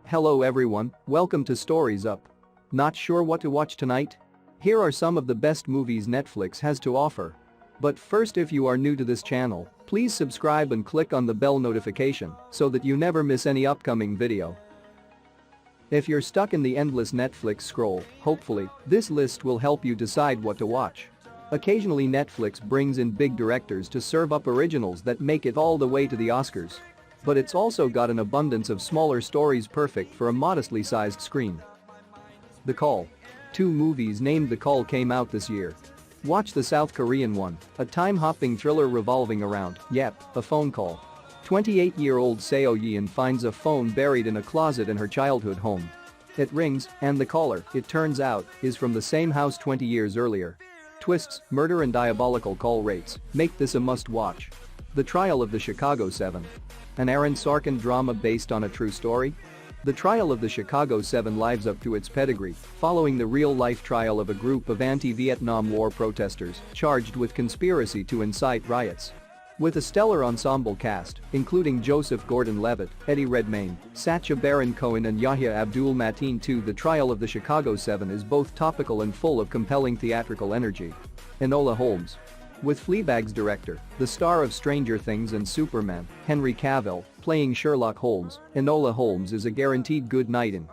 Hello everyone, welcome to Stories Up. Not sure what to watch tonight? Here are some of the best movies Netflix has to offer. But first, if you are new to this channel, please subscribe and click on the bell notification so that you never miss any upcoming video. If you're stuck in the endless Netflix scroll, hopefully, this list will help you decide what to watch. Occasionally Netflix brings in big directors to serve up originals that make it all the way to the Oscars. But it's also got an abundance of smaller stories perfect for a modestly sized screen. The Call. 2 movies named The Call came out this year. Watch the South Korean one, a time-hopping thriller revolving around, a phone call. 28-year-old Seo Yeon finds a phone buried in a closet in her childhood home. It rings, and the caller, it turns out, is from the same house 20 years earlier. Twists, murder and diabolical call rates make this a must-watch. The Trial of the Chicago 7. An Aaron Sorkin drama based on a true story? The Trial of the Chicago 7 lives up to its pedigree, following the real-life trial of a group of anti-Vietnam War protesters charged with conspiracy to incite riots. With a stellar ensemble cast, including Joseph Gordon-Levitt, Eddie Redmayne, Sacha Baron Cohen and Yahya Abdul-Mateen II, The Trial of the Chicago 7 is both topical and full of compelling theatrical energy. Enola Holmes. With Fleabag's director, the star of Stranger Things and Superman, Henry Cavill, playing Sherlock Holmes, Enola Holmes is a guaranteed good night in.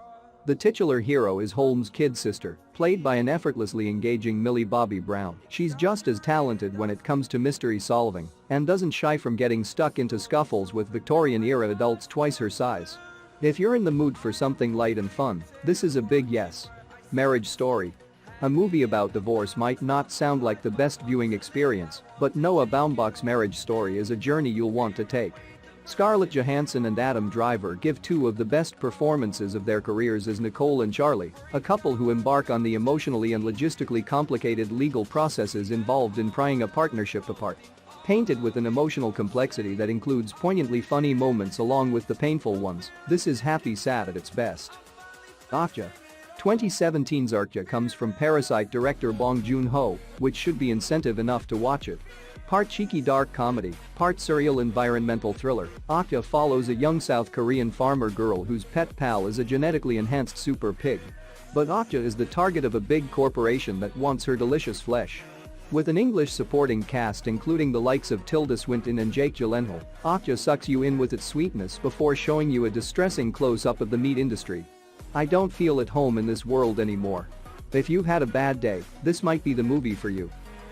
The titular hero is Holmes' kid sister, played by an effortlessly engaging Millie Bobby Brown. She's just as talented when it comes to mystery solving and doesn't shy from getting stuck into scuffles with Victorian-era adults twice her size. If you're in the mood for something light and fun, this is a big yes. Marriage Story. A movie about divorce might not sound like the best viewing experience, but Noah Baumbach's Marriage Story is a journey you'll want to take. Scarlett Johansson and Adam Driver give 2 of the best performances of their careers as Nicole and Charlie, a couple who embark on the emotionally and logistically complicated legal processes involved in prying a partnership apart. Painted with an emotional complexity that includes poignantly funny moments along with the painful ones, this is happy sad at its best. Okja. 2017's Okja comes from Parasite director Bong Joon-ho, which should be incentive enough to watch it. Part cheeky dark comedy, part surreal environmental thriller, Okja follows a young South Korean farmer girl whose pet pal is a genetically enhanced super pig. But Okja is the target of a big corporation that wants her delicious flesh. With an English supporting cast including the likes of Tilda Swinton and Jake Gyllenhaal, Okja sucks you in with its sweetness before showing you a distressing close-up of the meat industry. I don't feel at home in this world anymore. If you've had a bad day, this might be the movie for you.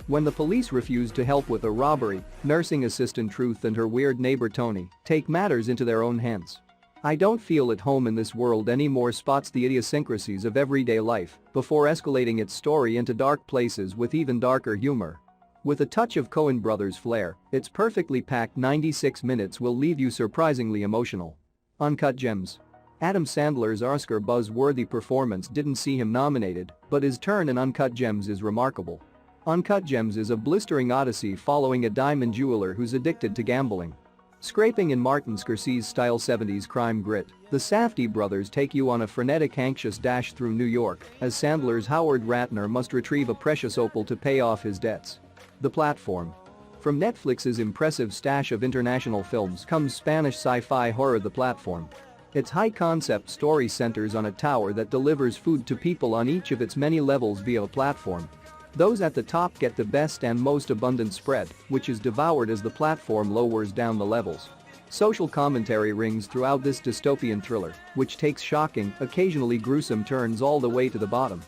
When the police refuse to help with a robbery, nursing assistant Truth and her weird neighbor Tony take matters into their own hands. I don't feel at home in this world anymore spots the idiosyncrasies of everyday life before escalating its story into dark places with even darker humor. With a touch of Coen Brothers flair, its perfectly packed 96 minutes will leave you surprisingly emotional. Uncut Gems. Adam Sandler's Oscar buzz-worthy performance didn't see him nominated, but his turn in Uncut Gems is remarkable. Uncut Gems is a blistering odyssey following a diamond jeweler who's addicted to gambling. Scraping in Martin Scorsese's-style 70s crime grit, the Safdie brothers take you on a frenetic anxious dash through New York as Sandler's Howard Ratner must retrieve a precious opal to pay off his debts. The Platform. From Netflix's impressive stash of international films comes Spanish sci-fi horror The Platform. Its high-concept story centers on a tower that delivers food to people on each of its many levels via a platform. Those at the top get the best and most abundant spread, which is devoured as the platform lowers down the levels. Social commentary rings throughout this dystopian thriller, which takes shocking, occasionally gruesome turns all the way to the bottom.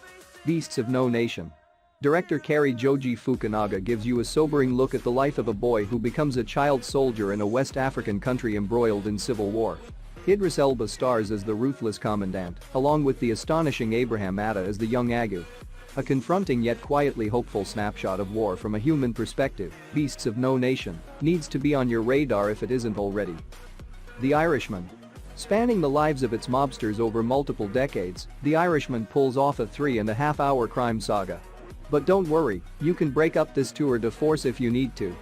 Beasts of No Nation. Director Cary Joji Fukunaga gives you a sobering look at the life of a boy who becomes a child soldier in a West African country embroiled in civil war. Idris Elba stars as the ruthless commandant, along with the astonishing Abraham Atta as the young Agu. A confronting yet quietly hopeful snapshot of war from a human perspective, Beasts of No Nation needs to be on your radar if it isn't already. The Irishman. Spanning the lives of its mobsters over multiple decades, The Irishman pulls off a 3.5-hour crime saga. But don't worry, you can break up this tour de force if you need to.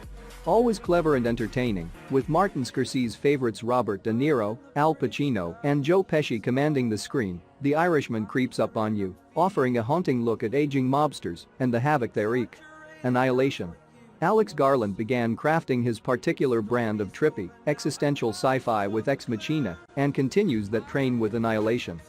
Always clever and entertaining, with Martin Scorsese's favorites Robert De Niro, Al Pacino, and Joe Pesci commanding the screen, The Irishman creeps up on you, offering a haunting look at aging mobsters and the havoc they wreak. Annihilation. Alex Garland began crafting his particular brand of trippy, existential sci-fi with Ex Machina and continues that train with Annihilation.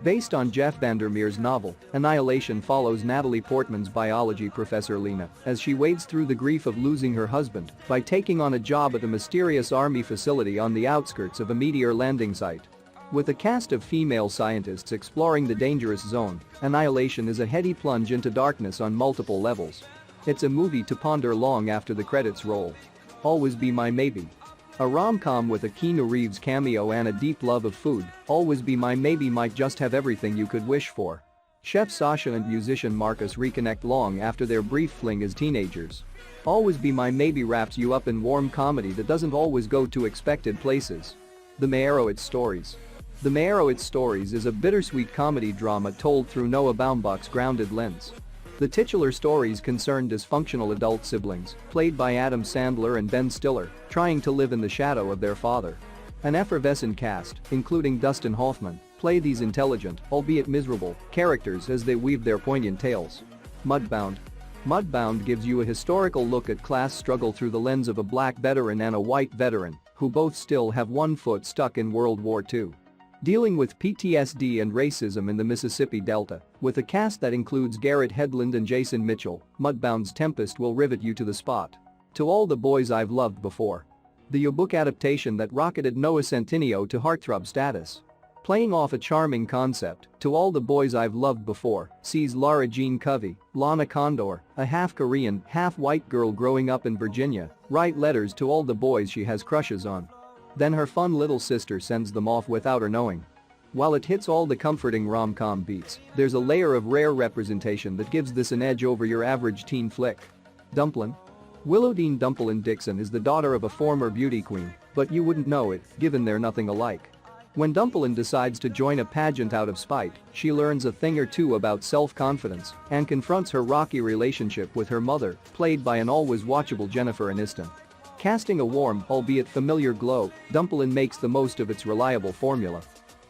Based on Jeff Vandermeer's novel, Annihilation follows Natalie Portman's biology professor Lena as she wades through the grief of losing her husband by taking on a job at a mysterious army facility on the outskirts of a meteor landing site. With a cast of female scientists exploring the dangerous zone, Annihilation is a heady plunge into darkness on multiple levels. It's a movie to ponder long after the credits roll. Always Be My Maybe. A rom-com with a Keanu Reeves cameo and a deep love of food, Always Be My Maybe might just have everything you could wish for. Chef Sasha and musician Marcus reconnect long after their brief fling as teenagers. Always Be My Maybe wraps you up in warm comedy that doesn't always go to expected places. The Meyerowitz Stories. The Meyerowitz Stories is a bittersweet comedy drama told through Noah Baumbach's grounded lens. The titular stories concern dysfunctional adult siblings, played by Adam Sandler and Ben Stiller, trying to live in the shadow of their father. An effervescent cast, including Dustin Hoffman, play these intelligent, albeit miserable, characters as they weave their poignant tales. Mudbound. Mudbound gives you a historical look at class struggle through the lens of a black veteran and a white veteran, who both still have one foot stuck in World War II. Dealing with PTSD and racism in the Mississippi Delta, with a cast that includes Garrett Hedlund and Jason Mitchell, Mudbound's Tempest will rivet you to the spot. To All the Boys I've Loved Before. The book adaptation that rocketed Noah Centineo to heartthrob status. Playing off a charming concept, To All the Boys I've Loved Before sees Lara Jean Covey, Lana Condor, a half-Korean, half-white girl growing up in Virginia, write letters to all the boys she has crushes on. Then her fun little sister sends them off without her knowing. While it hits all the comforting rom-com beats, there's a layer of rare representation that gives this an edge over your average teen flick. Dumplin. Willowdean Dumplin Dixon is the daughter of a former beauty queen, but you wouldn't know it, given they're nothing alike. When Dumplin decides to join a pageant out of spite, she learns a thing or two about self-confidence and confronts her rocky relationship with her mother, played by an always watchable Jennifer Aniston. Casting a warm, albeit familiar glow, Dumplin makes the most of its reliable formula.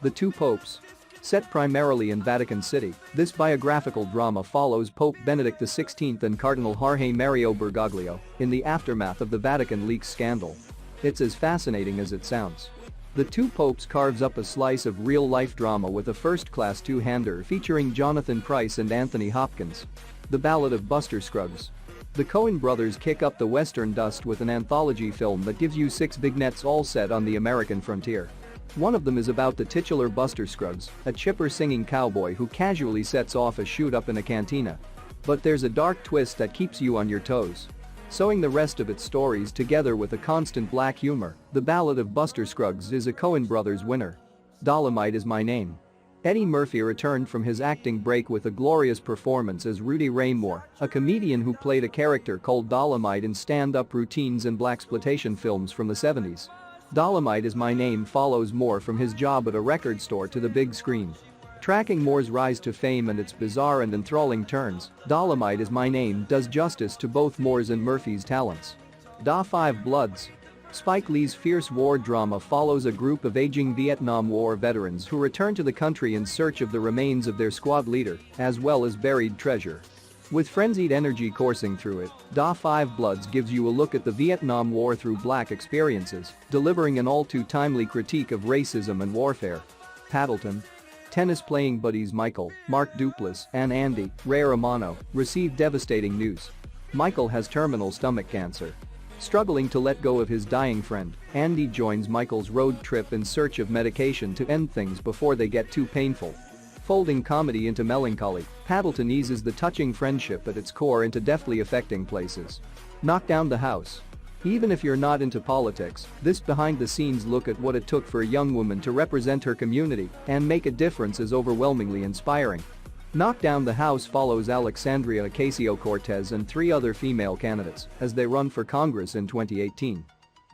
The Two Popes. Set primarily in Vatican City, this biographical drama follows Pope Benedict XVI and Cardinal Jorge Mario Bergoglio in the aftermath of the Vatican leaks scandal. It's as fascinating as it sounds. The Two Popes carves up a slice of real-life drama with a first-class two-hander featuring Jonathan Pryce and Anthony Hopkins. The Ballad of Buster Scruggs. The Coen brothers kick up the Western dust with an anthology film that gives you 6 vignettes all set on the American frontier. One of them is about the titular Buster Scruggs, a chipper-singing cowboy who casually sets off a shoot-up in a cantina. But there's a dark twist that keeps you on your toes. Sewing the rest of its stories together with a constant black humor, The Ballad of Buster Scruggs is a Coen brothers winner. Dolemite Is My Name. Eddie Murphy returned from his acting break with a glorious performance as Rudy Raymore, a comedian who played a character called Dolemite in stand-up routines and blaxploitation films from the 70s. Dolemite Is My Name follows Moore from his job at a record store to the big screen. Tracking Moore's rise to fame and its bizarre and enthralling turns, Dolemite Is My Name does justice to both Moore's and Murphy's talents. Da 5 Bloods. Spike Lee's fierce war drama follows a group of aging Vietnam War veterans who return to the country in search of the remains of their squad leader, as well as buried treasure. With frenzied energy coursing through it, Da 5 Bloods gives you a look at the Vietnam War through black experiences, delivering an all-too-timely critique of racism and warfare. Paddleton. Tennis-playing buddies Michael, Mark Duplass, and Andy, Ray Romano, receive devastating news. Michael has terminal stomach cancer. Struggling to let go of his dying friend, Andy joins Michael's road trip in search of medication to end things before they get too painful. Folding comedy into melancholy, Paddleton eases the touching friendship at its core into deftly affecting places. Knock Down the House. Even if you're not into politics, this behind-the-scenes look at what it took for a young woman to represent her community and make a difference is overwhelmingly inspiring. Knock Down the House follows Alexandria Ocasio-Cortez and 3 other female candidates as they run for Congress in 2018.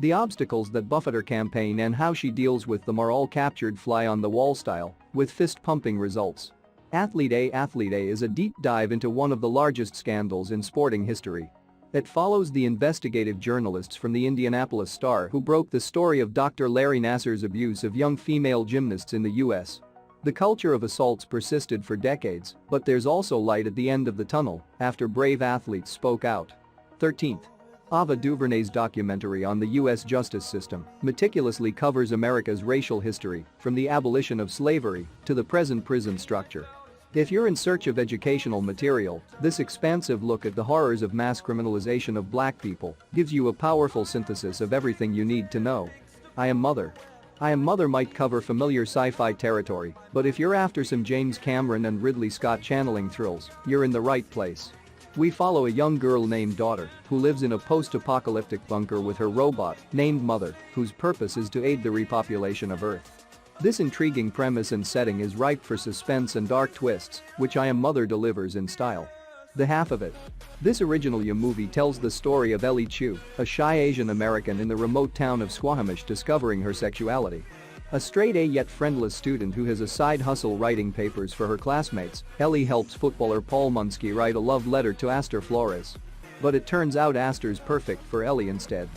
The obstacles that buffet her campaign and how she deals with them are all captured fly-on-the-wall style, with fist-pumping results. Athlete A is a deep dive into one of the largest scandals in sporting history. It follows the investigative journalists from the Indianapolis Star who broke the story of Dr. Larry Nassar's abuse of young female gymnasts in the U.S. The culture of assaults persisted for decades, but there's also light at the end of the tunnel after brave athletes spoke out. 13th. Ava DuVernay's documentary on the U.S. justice system meticulously covers America's racial history, from the abolition of slavery to the present prison structure. If you're in search of educational material, this expansive look at the horrors of mass criminalization of black people gives you a powerful synthesis of everything you need to know. I Am Mother. I Am Mother might cover familiar sci-fi territory, but if you're after some James Cameron and Ridley Scott channeling thrills, you're in the right place. We follow a young girl named Daughter, who lives in a post-apocalyptic bunker with her robot, named Mother, whose purpose is to aid the repopulation of Earth. This intriguing premise and setting is ripe for suspense and dark twists, which I Am Mother delivers in style. The half of it. This original movie tells the story of Ellie Chu, a shy Asian American in the remote town of Squamish discovering her sexuality. A straight-A yet friendless student who has a side hustle writing papers for her classmates, Ellie helps footballer Paul Munsky write a love letter to Astor Flores. But it turns out Astor's perfect for Ellie instead.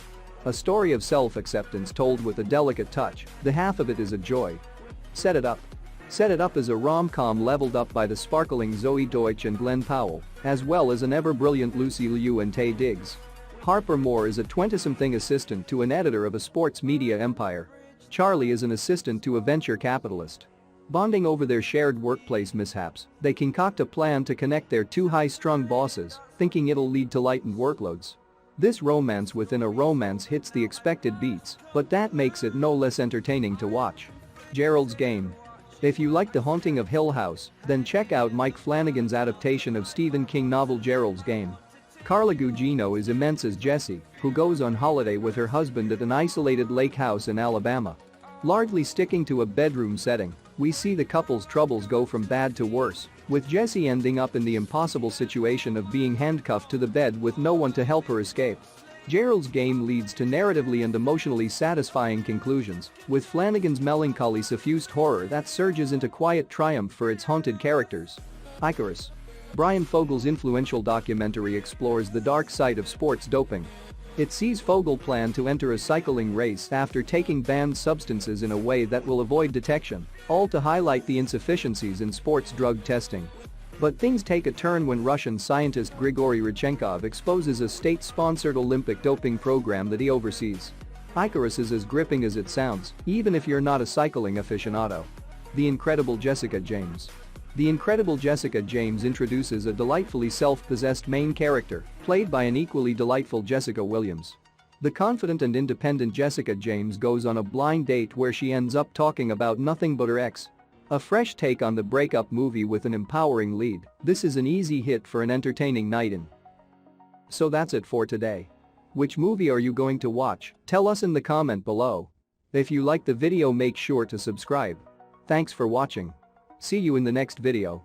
A story of self-acceptance told with a delicate touch, the half of it is a joy. Set It Up. Set It Up is a rom-com leveled up by the sparkling Zoe Deutsch and Glenn Powell, as well as an ever-brilliant Lucy Liu and Taye Diggs. Harper Moore is a 20-something assistant to an editor of a sports media empire. Charlie is an assistant to a venture capitalist. Bonding over their shared workplace mishaps, they concoct a plan to connect their two high-strung bosses, thinking it'll lead to lightened workloads. This romance within a romance hits the expected beats, but that makes it no less entertaining to watch. Gerald's Game. If you like The Haunting of Hill House, then check out Mike Flanagan's adaptation of Stephen King novel Gerald's Game. Carla Gugino is immense as Jessie, who goes on holiday with her husband at an isolated lake house in Alabama. Largely sticking to a bedroom setting, we see the couple's troubles go from bad to worse, with Jessie ending up in the impossible situation of being handcuffed to the bed with no one to help her escape. Gerald's Game leads to narratively and emotionally satisfying conclusions, with Flanagan's melancholy suffused horror that surges into quiet triumph for its haunted characters. Icarus. Brian Fogel's influential documentary explores the dark side of sports doping. It sees Fogel plan to enter a cycling race after taking banned substances in a way that will avoid detection, all to highlight the insufficiencies in sports drug testing. But things take a turn when Russian scientist Grigory Rodchenkov exposes a state-sponsored Olympic doping program that he oversees. Icarus is as gripping as it sounds, even if you're not a cycling aficionado. The Incredible Jessica James. The Incredible Jessica James introduces a delightfully self-possessed main character, played by an equally delightful Jessica Williams. The confident and independent Jessica James goes on a blind date where she ends up talking about nothing but her ex. A fresh take on the breakup movie with an empowering lead, this is an easy hit for an entertaining night in. So that's it for today. Which movie are you going to watch? Tell us in the comment below. If you like the video, make sure to subscribe. Thanks for watching. See you in the next video.